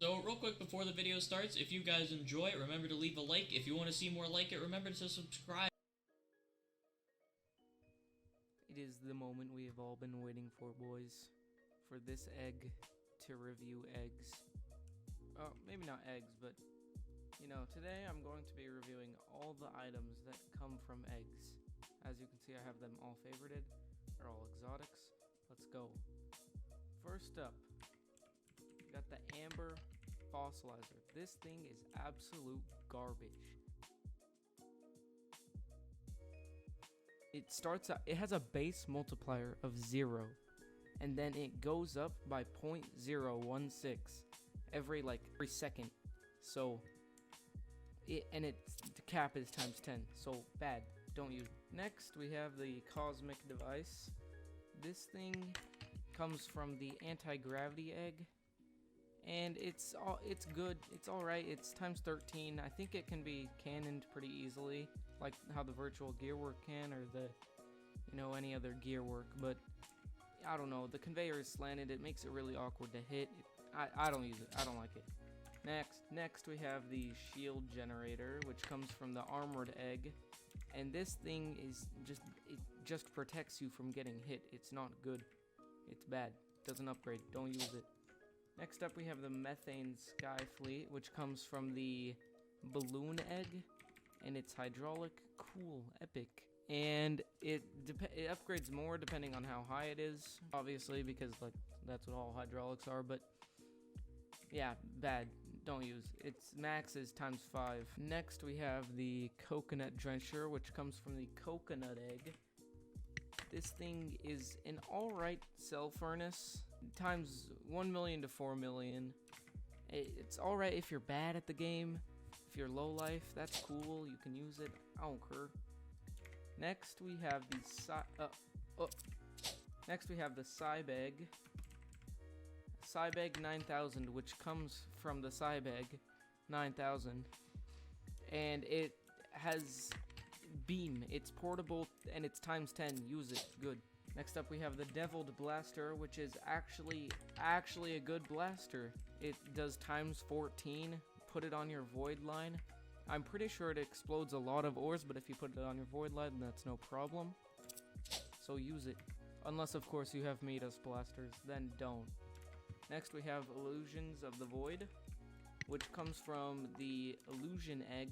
So real quick before the video starts, if you guys enjoy it, remember to leave a like. If you want to see more like it, remember to subscribe. It is the moment we have all been waiting for, boys. For this egg to review eggs. Oh, maybe not eggs, but, today I'm going to be reviewing all the items that come from eggs. As you can see, I have them all favorited. They're all exotics. Let's go. First up, we got the Amber Fossilizer. This thing is absolute garbage. It has a base multiplier of 0, and then it goes up by 0.016 every second. So the cap is times 10. So bad. Don't use it. Next, we have the Cosmic Device. This thing comes from the Anti-Gravity Egg, and it's good. It's all right. It's times 13. I think it can be cannoned pretty easily, like how the virtual gearwork can, or the any other gearwork. But I don't know. The conveyor is slanted. It makes it really awkward to hit. I don't use it. I don't like it. Next we have the Shield Generator, which comes from the Armored Egg, and this thing is just protects you from getting hit. It's not good. It's bad. Doesn't upgrade. Don't use it. Next up we have the Methane Skyfleet, which comes from the Balloon Egg, and it's hydraulic. Cool. Epic. And it upgrades more depending on how high it is, obviously, because that's what all hydraulics are, but yeah, bad. Don't use. Its max is times 5. Next we have the Coconut Drencher, which comes from the Coconut Egg. This thing is an alright cell furnace, times 1 million to 4 million. It's alright if you're bad at the game. If you're low life, that's cool. You can use it. I don't care. Next we have the Cybeg. Cybeg 9000, which comes from the Cybeg 9000, and it has beam. It's portable and it's times 10. Use it. Good. Next up we have the Deviled Blaster, which is actually a good blaster. It does times 14. Put it on your void line. I'm pretty sure it explodes a lot of ores, but if you put it on your void line, that's no problem. So use it. Unless, of course, you have Midas blasters, then don't. Next, we have Illusions of the Void, which comes from the Illusion Egg.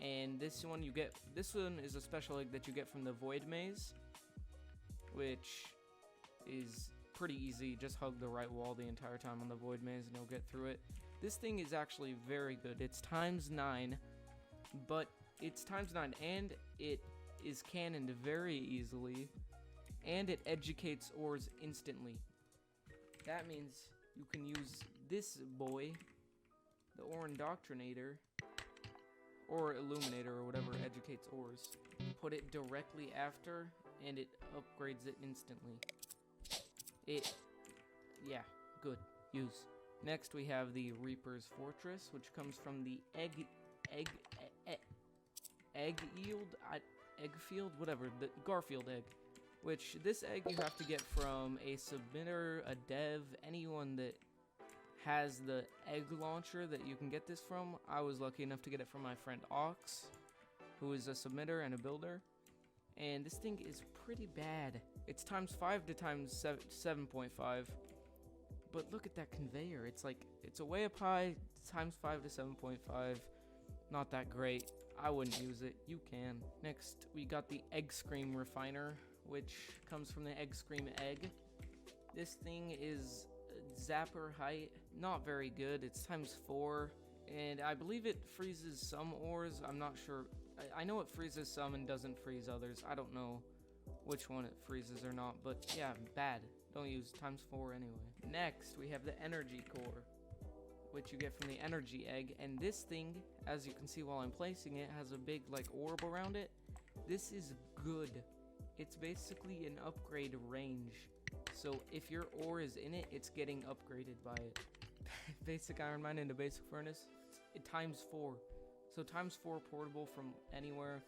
And this one is a special egg that you get from the Void Maze, which is pretty easy. Just hug the right wall the entire time on the Void Maze and you'll get through it. This thing is actually very good. It's times 9, but it's times 9 and it is cannoned very easily, and it educates ores instantly. That means you can use this boy, the Ore Indoctrinator, or Illuminator, or whatever educates ores. Put it directly after, and it upgrades it instantly. Yeah, good. Use. Next we have the Reaper's Fortress, which comes from the Egg Field, whatever, the Garfield Egg. Which, this egg you have to get from a submitter, a dev, anyone that has the egg launcher that you can get this from. I was lucky enough to get it from my friend Ox, who is a submitter and a builder. And this thing is pretty bad. It's times 5 to times 7.5. But look at that conveyor. It's a way up high, times 5 to 7.5. Not that great. I wouldn't use it. You can. Next, we got the Egg Scream Refiner, which comes from the Egg Scream Egg. This thing is zapper height, not very good. It's times 4, and I believe it freezes some ores. I'm not sure. I know it freezes some and doesn't freeze others. I don't know which one it freezes or not, but yeah, bad. Don't use. Times 4 anyway. Next, we have the Energy Core, which you get from the Energy Egg, and this thing, as you can see while I'm placing it, has a big orb around it. This is good. It's basically an upgrade range, so if your ore is in it, it's getting upgraded by it. Basic Iron Mine into Basic Furnace, it times 4, so times 4 portable from anywhere.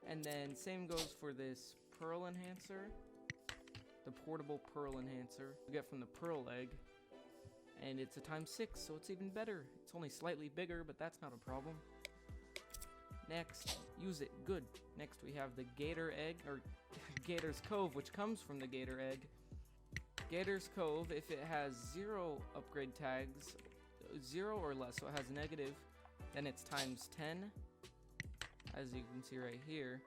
And then same goes for this Pearl Enhancer, the portable Pearl Enhancer you get from the Pearl Egg. and it's a ×6, so it's even better. It's only slightly bigger, but that's not a problem. Next, use it. Good. Next we have the Gator Egg, or Gator's Cove, which comes from the Gator Egg. Gator's Cove, if it has 0 upgrade tags, 0 or less, so it has negative, then it's ×10, as you can see right here.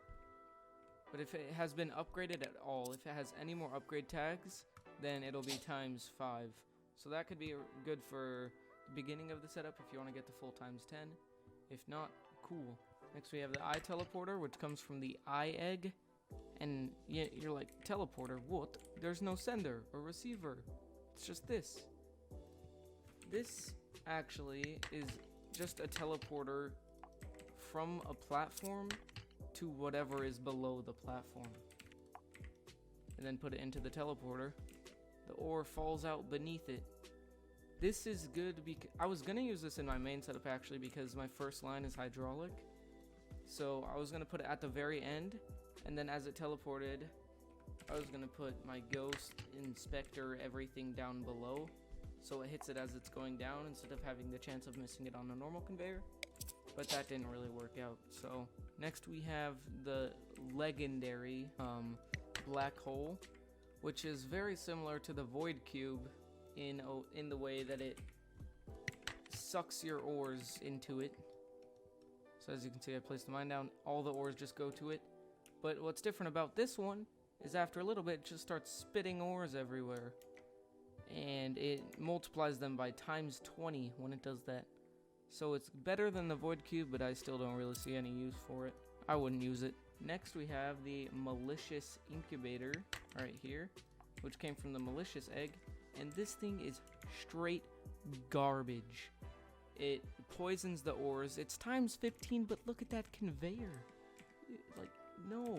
But if it has been upgraded at all, if it has any more upgrade tags, then it'll be ×5. So that could be good for the beginning of the setup if you want to get the full ×10. If not, cool. Next we have the eye teleporter, which comes from the eye egg. And you're like, teleporter, what? There's no sender or receiver. It's just this. This actually is just a teleporter from a platform to whatever is below the platform. And then put it into the teleporter. The ore falls out beneath it. This is good because I was gonna use this in my main setup actually because my first line is hydraulic. So I was gonna put it at the very end, and then as it teleported, I was gonna put my ghost, inspector, everything down below, so it hits it as it's going down instead of having the chance of missing it on a normal conveyor. But that didn't really work out. So next we have the legendary black hole, which is very similar to the void cube in the way that it sucks your ores into it. So as you can see, I placed the mine down, all the ores just go to it. But what's different about this one is after a little bit, it just starts spitting ores everywhere. And it multiplies them by ×20 when it does that. So it's better than the void cube, but I still don't really see any use for it. I wouldn't use it. Next we have the malicious incubator right here, which came from the malicious egg. And this thing is straight garbage. It poisons the ores. It's ×15, but look at that conveyor. Like, no,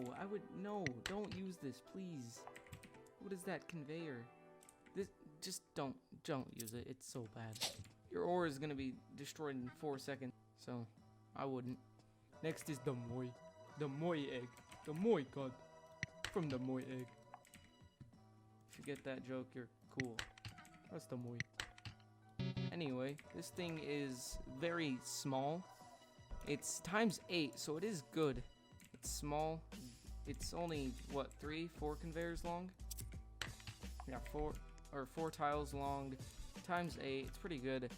no, don't use this, please. What is that conveyor? This, just don't use it. It's so bad. Your ore is gonna be destroyed in 4 seconds, so I wouldn't. Next is the Moi egg. The Moi god from the Moi egg. If you get that joke, you're cool. That's the Moi. Anyway, this thing is very small. It's ×8, so it is good. It's small. It's only, what, 3-4 conveyors long? Yeah, 4 tiles long, ×8. It's pretty good.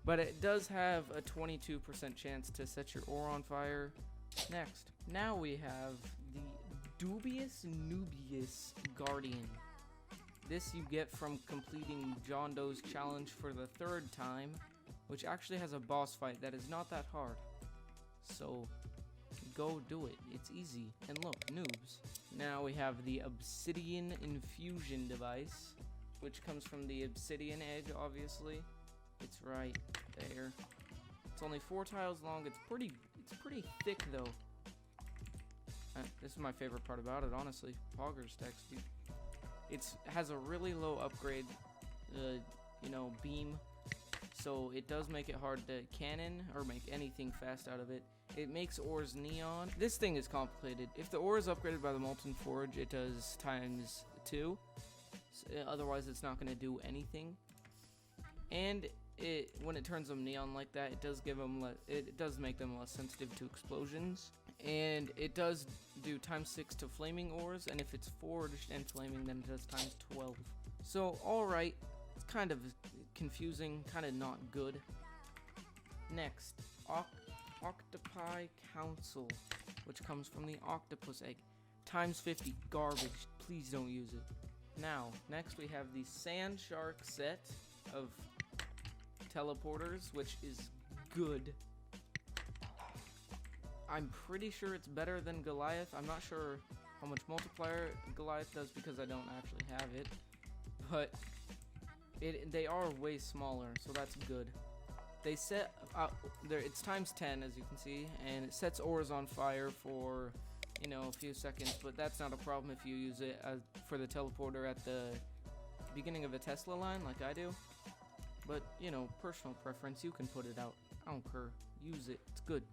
But it does have a 22% chance to set your ore on fire. Next, now we have the Dubious Nubious Guardian. This you get from completing John Doe's challenge for the 3rd time, which actually has a boss fight that is not that hard. So, go do it. It's easy. And look, noobs. Now we have the Obsidian Infusion device, which comes from the Obsidian Egg, obviously. It's right there. It's only 4 tiles long. It's pretty thick, though. This is my favorite part about it, honestly. Poggers text, dude. It has a really low upgrade, beam, so it does make it hard to cannon or make anything fast out of it. It makes ores neon. This thing is complicated. If the ore is upgraded by the Molten Forge, it does ×2. Otherwise, it's not going to do anything. And when it turns them neon like that, it does make them less sensitive to explosions. And it does do ×6 to flaming ores, and if it's forged and flaming, then it does ×12. So, alright, it's kind of confusing, kind of not good. Next, Octopi Council, which comes from the octopus egg. ×50, garbage, please don't use it. Now, next we have the Sandshark set of teleporters, which is good. I'm pretty sure it's better than Goliath. I'm not sure how much multiplier Goliath does because I don't actually have it. But they are way smaller, so that's good. They set it's ×10, as you can see, and it sets ores on fire for, a few seconds, but that's not a problem if you use it for the teleporter at the beginning of a Tesla line like I do. But, personal preference, you can put it out. I don't care. Use it. It's good.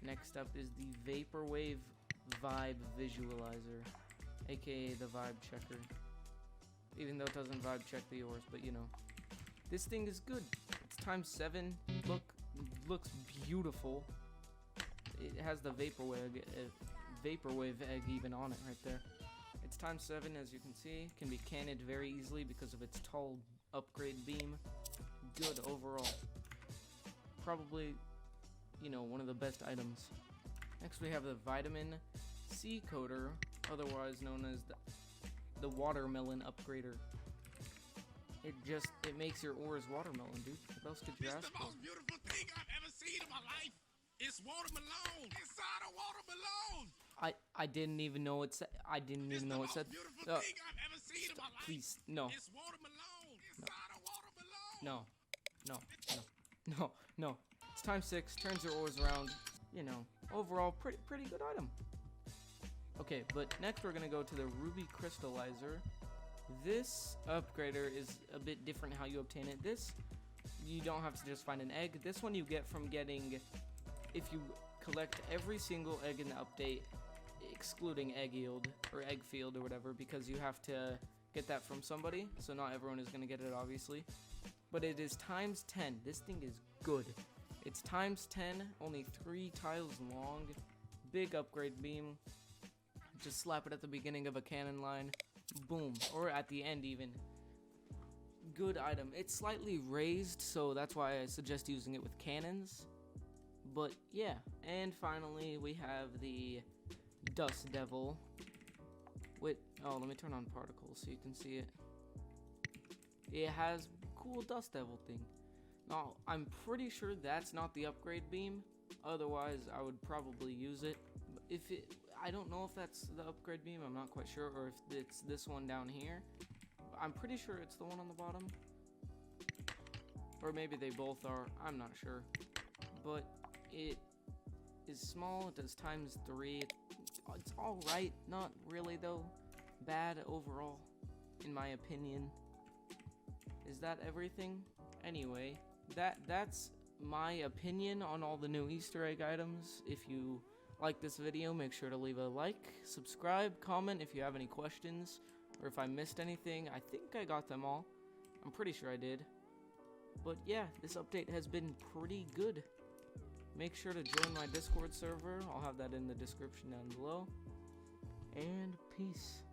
Next up is the Vaporwave Vibe Visualizer, aka the Vibe Checker. Even though it doesn't vibe check the ores, but this thing is good. It's times 7. Looks beautiful. It has the vaporwave egg even on it right there. It's times 7, as you can see. Can be canned very easily because of its tall upgrade beam. Good overall. Probably, you know, one of the best items. Next we have the vitamin C coater, otherwise known as the watermelon upgrader. It makes your ores watermelon, dude. What else could you ask for? It's the most beautiful thing I've ever seen in my life. It's watermelon inside a watermelon. I didn't even know it said. I didn't even know it said. Beautiful thing I've ever seen in my life. Please, no. It's watermelon inside a watermelon. No. It's times 6. Turns your ores around. You know, overall, pretty good item. Okay, but next we're gonna go to the Ruby Crystallizer. This upgrader is a bit different how you obtain it. This, you don't have to just find an egg. This one you get from getting, if you collect every single egg in the update, excluding egg yield, or egg field, or whatever, because you have to get that from somebody, so not everyone is gonna get it, obviously. But it is times 10. This thing is good. It's times 10, only 3 tiles long, big upgrade beam. Just slap it at the beginning of a cannon line, boom, or at the end even. Good item. It's slightly raised, so that's why I suggest using it with cannons. But yeah, and finally we have the Dust Devil. Wait, oh, let me turn on particles so you can see it. It has cool Dust Devil thing. Now, I'm pretty sure that's not the upgrade beam. Otherwise, I would probably use it. I don't know if that's the upgrade beam. I'm not quite sure, or if it's this one down here. I'm pretty sure it's the one on the bottom. Or maybe they both are. I'm not sure. But it is small. It does times 3. It's alright. Not really, though. Bad overall, in my opinion. Is that everything? Anyway, that's my opinion on all the new Easter egg items. If you like this video, make sure to leave a like, subscribe, comment if you have any questions, or if I missed anything. I think I got them all. I'm pretty sure I did. But yeah, this update has been pretty good. Make sure to join my Discord server. I'll have that in the description down below. And peace.